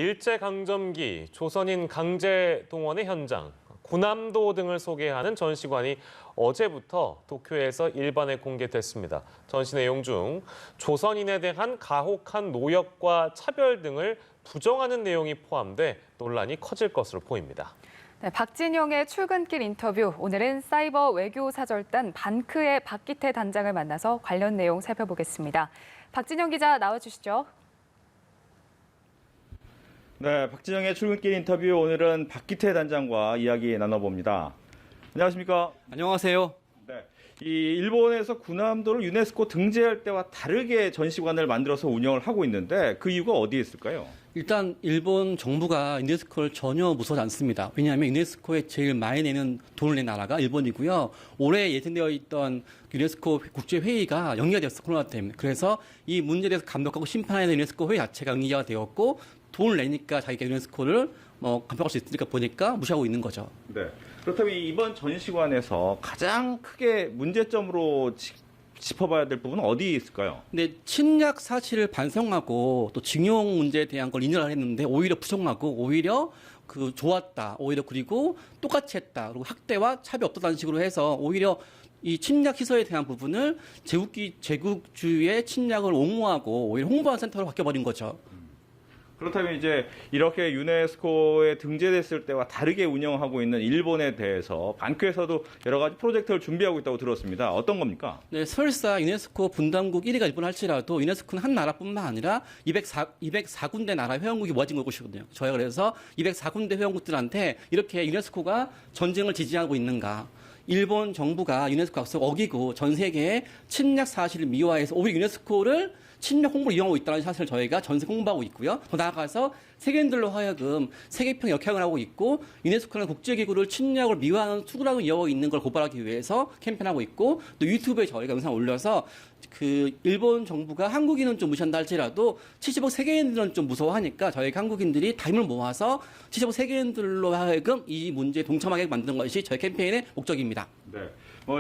일제강점기 조선인 강제동원의 현장, 군함도 등을 소개하는 전시관이 어제부터 도쿄에서 일반에 공개됐습니다. 전시 내용 중 조선인에 대한 가혹한 노역과 차별 등을 부정하는 내용이 포함돼 논란이 커질 것으로 보입니다. 네, 박진영의 출근길 인터뷰. 오늘은 사이버 외교사절단 반크의 박기태 단장을 만나서 관련 내용 살펴보겠습니다. 박진영 기자 나와주시죠. 네, 박진영의 출근길 인터뷰. 오늘은 박기태 단장과 이야기 나눠봅니다. 안녕하십니까? 안녕하세요. 네, 이 일본에서 군함도를 유네스코 등재할 때와 다르게 전시관을 만들어서 운영을 하고 있는데 그 이유가 어디에 있을까요? 일단 일본 정부가 유네스코를 전혀 무서워하지 않습니다. 왜냐하면 유네스코에 제일 많이 내는 돈을 낸 나라가 일본이고요. 올해 예정되어 있던 유네스코 국제회의가 연기가 되었어, 코로나 때문에. 그래서 이 문제에 대해서 감독하고 심판해야 되는 유네스코 회의 자체가 연기가 되었고 돈을 내니까 자기가 유네스코를 감독할 수 있으니까 보니까 무시하고 있는 거죠. 네. 그렇다면 이번 전시관에서 가장 크게 문제점으로 짚어봐야 될 부분은 어디 있을까요? 근데 침략 사실을 반성하고 또 징용 문제에 대한 걸 인정을 했는데 오히려 부정하고 오히려 좋았다. 오히려 그리고 똑같이 했다. 그리고 학대와 차별 없었다는 식으로 해서 오히려 이 침략 희소에 대한 부분을 제국주의의 침략을 옹호하고 오히려 홍보하는 센터로 바뀌어버린 거죠. 그렇다면 이제 이렇게 유네스코에 등재됐을 때와 다르게 운영하고 있는 일본에 대해서 반큐에서도 여러 가지 프로젝트를 준비하고 있다고 들었습니다. 어떤 겁니까? 네, 설사 유네스코 분담국 1위가 일본 할지라도 유네스코는 한 나라뿐만 아니라 204군데 나라 회원국이 모아진 곳이거든요. 저희가 그래서 204군데 회원국들한테 이렇게 유네스코가 전쟁을 지지하고 있는가. 일본 정부가 유네스코 약속을 어기고 전 세계에 침략 사실을 미화해서 오히려 유네스코를 침략 홍보를 이용하고 있다는 사실을 저희가 전 세계 홍보하고 있고요. 더 나아가서 세계인들로 하여금 세계평 역행을 하고 있고 유네스코는 국제기구를 침략을 미화하는 투구라고 이어오고 있는 걸 고발하기 위해서 캠페인하고 있고 또 유튜브에 저희가 영상 올려서 일본 정부가 한국인은 좀 무시한다 할지라도 70억 세계인들은 좀 무서워하니까 저희가 한국인들이 다 힘을 모아서 70억 세계인들로 하여금 이 문제에 동참하게 만드는 것이 저희 캠페인의 목적입니다. 네.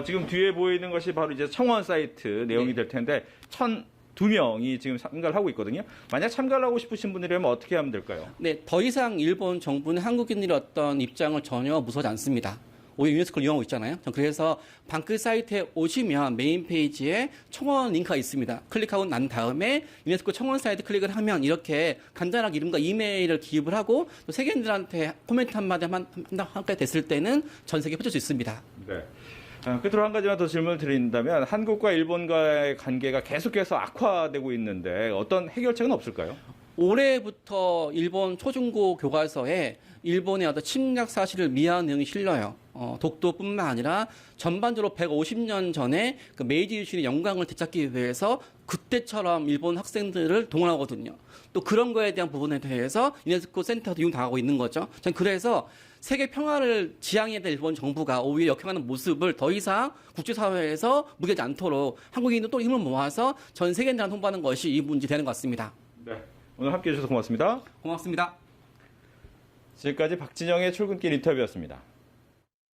지금 뒤에 보이는 것이 바로 이제 청원 사이트 내용이 될 텐데 1,002명이 지금 참가를 하고 있거든요. 만약 참가를 하고 싶으신 분이라면 어떻게 하면 될까요? 네, 더 이상 일본 정부는 한국인들의 어떤 입장을 전혀 무서워하지 않습니다. 오히려 유네스코를 이용하고 있잖아요. 그래서 방크 사이트에 오시면 메인 페이지에 청원 링크가 있습니다. 클릭하고 난 다음에 유네스코 청원 사이트 클릭을 하면 이렇게 간단하게 이름과 이메일을 기입을 하고 또 세계인들한테 코멘트 한마디만 하게 됐을 때는 전 세계에 퍼질 수 있습니다. 네. 끝으로 한 가지만 더 질문을 드린다면 한국과 일본과의 관계가 계속해서 악화되고 있는데 어떤 해결책은 없을까요? 올해부터 일본 초중고 교과서에 일본의 어떤 침략 사실을 미화한 내용이 실려요. 독도뿐만 아니라 전반적으로 150년 전에 메이지 유신의 영광을 되찾기 위해서 그때처럼 일본 학생들을 동원하거든요. 또 그런 거에 대한 부분에 대해서 유네스코 센터도 이용당하고 있는 거죠. 전 그래서 세계 평화를 지향해야 될 일본 정부가 오히려 역행하는 모습을 더 이상 국제사회에서 무게하지 않도록 한국인도 또 힘을 모아서 전 세계인들한테 홍보하는 것이 이 문제 되는 것 같습니다. 네. 오늘 함께해 주셔서 고맙습니다. 고맙습니다. 지금까지 박진영의 출근길 인터뷰였습니다.